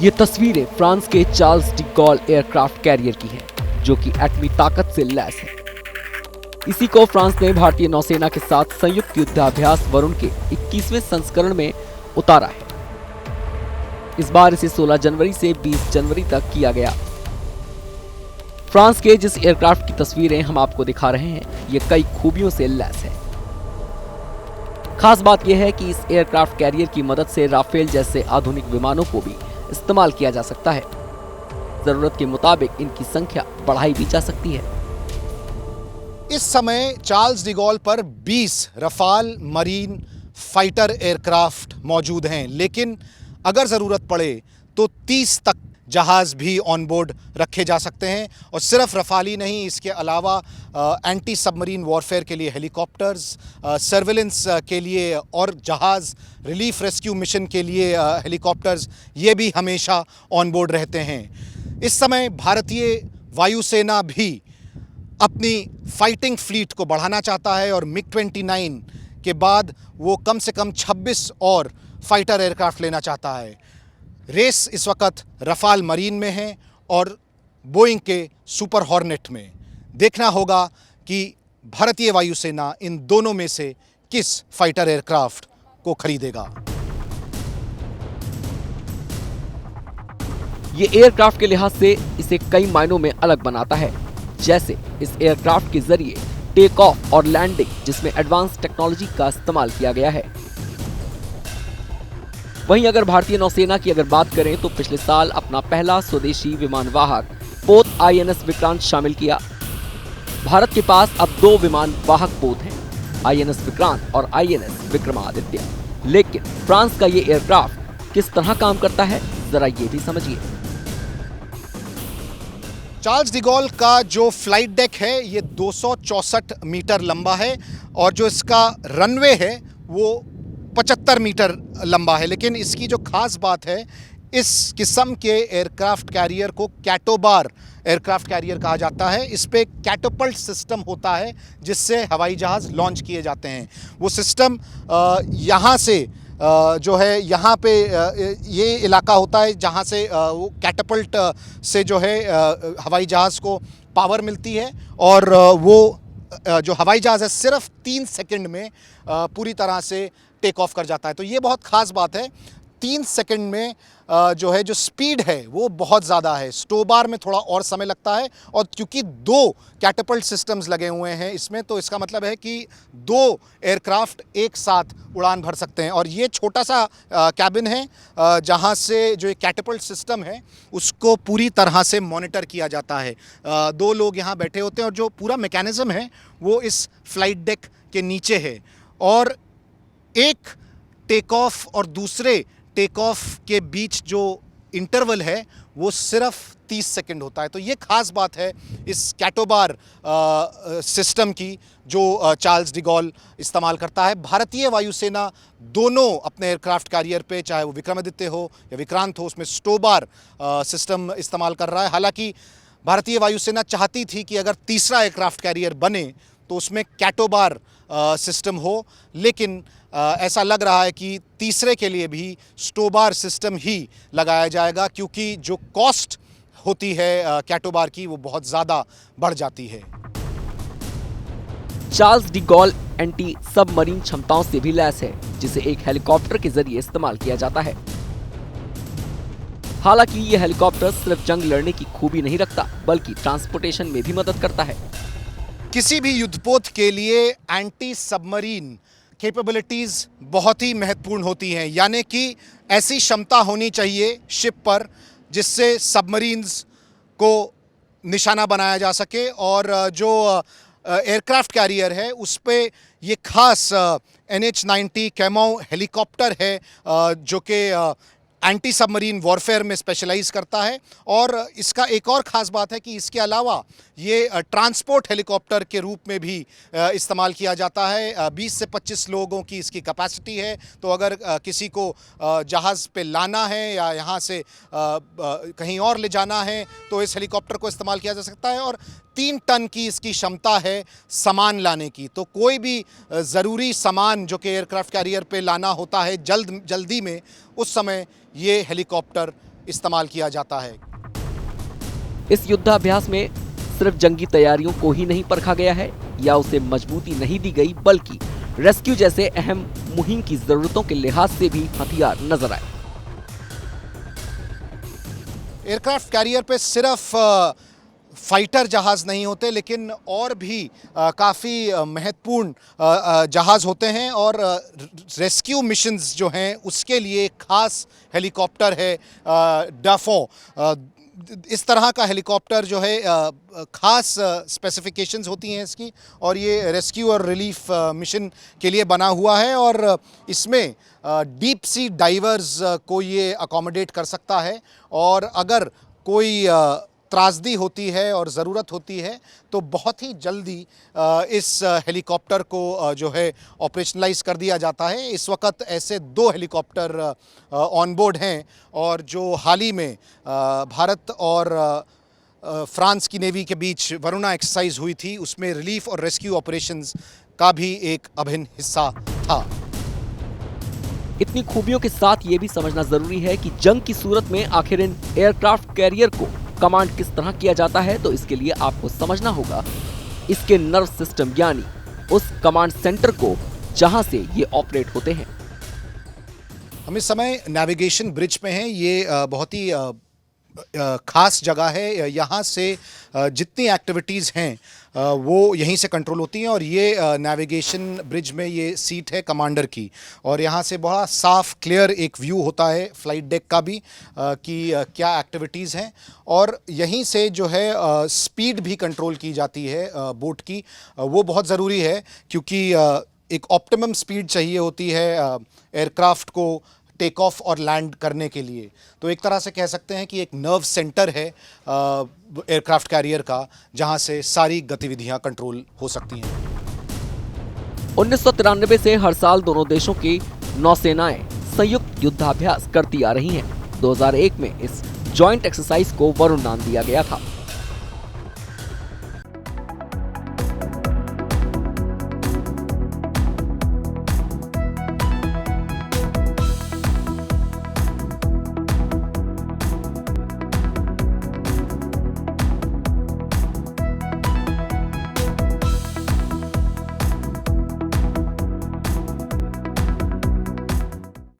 ये तस्वीरें फ्रांस के Charles de Gaulle aircraft carrier की हैं, जो कि एटमी ताकत से लैस है। इसी को फ्रांस ने भारतीय नौसेना के साथ संयुक्त युद्धाभ्यास वरुण के 21वें संस्करण में उतारा है। इस बार इसे 16 जनवरी से 20 जनवरी तक किया गया। फ्रांस के जिस एयरक्राफ्ट की तस्वीरें हम आपको दिखा रहे हैं, ये कई खूबियों से लैस है। खास बात यह है कि इस एयरक्राफ्ट कैरियर की मदद से राफेल जैसे आधुनिक विमानों को भी इस्तेमाल किया जा सकता है। जरूरत के मुताबिक इनकी संख्या बढ़ाई भी जा सकती है। इस समय चार्ल्स डी गॉल पर 20 रफाल मरीन फाइटर एयरक्राफ्ट मौजूद हैं, लेकिन अगर ज़रूरत पड़े तो 30 तक जहाज़ भी ऑन बोर्ड रखे जा सकते हैं। और सिर्फ रफाल ही नहीं, इसके अलावा एंटी सबमरीन वॉरफेयर के लिए हेलीकॉप्टर्स, सर्वेलेंस के लिए और जहाज़, रिलीफ रेस्क्यू मिशन के लिए हेलीकॉप्टर्स, ये भी हमेशा ऑन बोर्ड रहते हैं। इस समय भारतीय वायुसेना भी अपनी फाइटिंग फ्लीट को बढ़ाना चाहता है और मिग-29 के बाद वो कम से कम 26 और फाइटर एयरक्राफ्ट लेना चाहता है। रेस इस वक्त रफाल मरीन में है और बोइंग के सुपर हॉर्नेट में। देखना होगा कि भारतीय वायुसेना इन दोनों में से किस फाइटर एयरक्राफ्ट को खरीदेगा। ये एयरक्राफ्ट के लिहाज से इसे कई मायनों में अलग बनाता है। जैसे इस एयरक्राफ्ट के जरिए टेक ऑफ और लैंडिंग, जिसमें एडवांस टेक्नोलॉजी का इस्तेमाल किया गया है। वहीं अगर भारतीय नौसेना की अगर बात करें तो पिछले साल अपना पहला स्वदेशी विमान वाहक पोत INS विक्रांत शामिल किया। भारत के पास अब 2 विमान वाहक पोत हैं, INS विक्रांत और INS विक्रमादित्य। लेकिन फ्रांस का ये एयरक्राफ्ट किस तरह काम करता है, जरा ये भी समझिए। चार्ल्स डी गॉल का जो फ्लाइट डेक है ये 264 मीटर लंबा है और जो इसका रनवे है वो 75 मीटर लंबा है। लेकिन इसकी जो खास बात है, इस किस्म के एयरक्राफ्ट कैरियर को कैटोबार एयरक्राफ्ट कैरियर कहा जाता है। इस पे कैटोपल्ट सिस्टम होता है जिससे हवाई जहाज़ लॉन्च किए जाते हैं। वो सिस्टम यहाँ से जो है, यहाँ पे ये इलाका होता है जहाँ से वो कैटपल्ट से जो है हवाई जहाज़ को पावर मिलती है और वो जो हवाई जहाज़ है सिर्फ 3 सेकंड में पूरी तरह से टेक ऑफ कर जाता है। तो ये बहुत ख़ास बात है। 3 सेकंड में जो है जो स्पीड है वो बहुत ज़्यादा है। स्टोबार में थोड़ा और समय लगता है और क्योंकि 2 कैटपल्ट सिस्टम्स लगे हुए हैं इसमें, तो इसका मतलब है कि 2 एयरक्राफ्ट एक साथ उड़ान भर सकते हैं। और ये छोटा सा कैबिन है जहाँ से जो ये कैटपल्ट सिस्टम है उसको पूरी तरह से मॉनिटर किया जाता है। 2 लोग यहाँ बैठे होते हैं और जो पूरा मैकेनिज़्म है वो इस फ्लाइट डेक के नीचे है। और एक टेक ऑफ और दूसरे टेक ऑफ के बीच जो इंटरवल है वो सिर्फ 30 सेकंड होता है। तो ये खास बात है इस कैटोबार सिस्टम की जो चार्ल्स डी गॉल इस्तेमाल करता है। भारतीय वायुसेना दोनों अपने एयरक्राफ्ट कैरियर पे, चाहे वो विक्रमादित्य हो या विक्रांत हो, उसमें स्टोबार सिस्टम इस्तेमाल कर रहा है। हालांकि भारतीय वायुसेना चाहती थी कि अगर तीसरा एयरक्राफ्ट कैरियर बने तो उसमें कैटोबार सिस्टम हो, लेकिन ऐसा लग रहा है कि तीसरे के लिए भी स्टोबार सिस्टम ही लगाया जाएगा, क्योंकि जो कॉस्ट होती है कैटोबार की वो बहुत ज़्यादा बढ़ जाती है। Charles de Gaulle anti submarine क्षमताओं से भी लैस है, जिसे एक हेलीकॉप्टर के जरिए इस्तेमाल किया जाता है। हालांकि यह हेलीकॉप्टर सिर्फ जंग लड़ने की खूबी नहीं रखता, बल्कि ट्रांसपोर्टेशन में भी मदद करता है। किसी भी युद्धपोत के लिए एंटी सबमरीन कैपेबिलिटीज़ बहुत ही महत्वपूर्ण होती हैं, यानी कि ऐसी क्षमता होनी चाहिए शिप पर जिससे सबमरीन्स को निशाना बनाया जा सके। और जो एयरक्राफ्ट कैरियर है उस पे ये खास NH-90 कैमो हेलीकॉप्टर है जो कि एंटी सबमरीन वॉरफेयर में स्पेशलाइज करता है। और इसका एक और ख़ास बात है कि इसके अलावा ये ट्रांसपोर्ट हेलीकॉप्टर के रूप में भी इस्तेमाल किया जाता है। 20 से 25 लोगों की इसकी कैपेसिटी है। तो अगर किसी को जहाज़ पे लाना है या यहाँ से कहीं और ले जाना है तो इस हेलीकॉप्टर को इस्तेमाल किया जा सकता है। और 3 टन की इसकी क्षमता है सामान लाने की। तो कोई भी ज़रूरी सामान जो कि एयरक्राफ्ट कैरियर पे लाना होता है जल्दी में, उस समय ये हेलीकॉप्टर इस्तेमाल किया जाता है। इस युद्धाभ्यास में सिर्फ जंगी तैयारियों को ही नहीं परखा गया है या उसे मजबूती नहीं दी गई, बल्कि रेस्क्यू जैसे अहम मुहिम की जरूरतों के लिहाज से भी हथियार नजर आए। एयरक्राफ्ट कैरियर पे सिर्फ फाइटर जहाज़ नहीं होते, लेकिन और भी काफ़ी महत्वपूर्ण जहाज़ होते हैं और रेस्क्यू मिशंस जो हैं उसके लिए खास हेलीकॉप्टर है डाफो। इस तरह का हेलीकॉप्टर जो है खास स्पेसिफिकेशंस होती हैं इसकी, और ये रेस्क्यू और रिलीफ मिशन के लिए बना हुआ है और इसमें डीप सी डाइवर्स को ये अकोमोडेट कर सकता है। और अगर कोई त्रासदी होती है और ज़रूरत होती है तो बहुत ही जल्दी इस हेलीकॉप्टर को जो है ऑपरेशनलाइज कर दिया जाता है। इस वक्त ऐसे 2 हेलीकॉप्टर ऑन बोर्ड हैं और जो हाल ही में भारत और फ्रांस की नेवी के बीच वरुणा एक्सरसाइज हुई थी, उसमें रिलीफ और रेस्क्यू ऑपरेशंस का भी एक अभिन्न हिस्सा था। इतनी खूबियों के साथ ये भी समझना जरूरी है कि जंग की सूरत में आखिर इन एयरक्राफ्ट कैरियर को कमांड किस तरह किया जाता है। तो इसके लिए आपको समझना होगा इसके नर्व सिस्टम, यानी उस कमांड सेंटर को जहां से ये ऑपरेट होते हैं। हम इस समय नेविगेशन ब्रिज पे हैं। ये बहुत ही खास जगह है। यहाँ से जितनी एक्टिविटीज़ हैं वो यहीं से कंट्रोल होती हैं और ये नेविगेशन ब्रिज में ये सीट है कमांडर की, और यहाँ से बड़ा साफ क्लियर एक व्यू होता है फ्लाइट डेक का भी कि क्या एक्टिविटीज़ हैं, और यहीं से जो है स्पीड भी कंट्रोल की जाती है बोट की। वो बहुत ज़रूरी है क्योंकि एक ऑप्टिमम स्पीड चाहिए होती है एयरक्राफ्ट को टेक ऑफ और लैंड करने के लिए। तो एक तरह से कह सकते हैं कि एक नर्व सेंटर है एयरक्राफ्ट कैरियर का, जहां से सारी गतिविधियां कंट्रोल हो सकती हैं। 1993 से हर साल दोनों देशों की नौसेनाएं संयुक्त युद्धाभ्यास करती आ रही हैं। 2001 में इस जॉइंट एक्सरसाइज को वरुण नाम दिया गया था।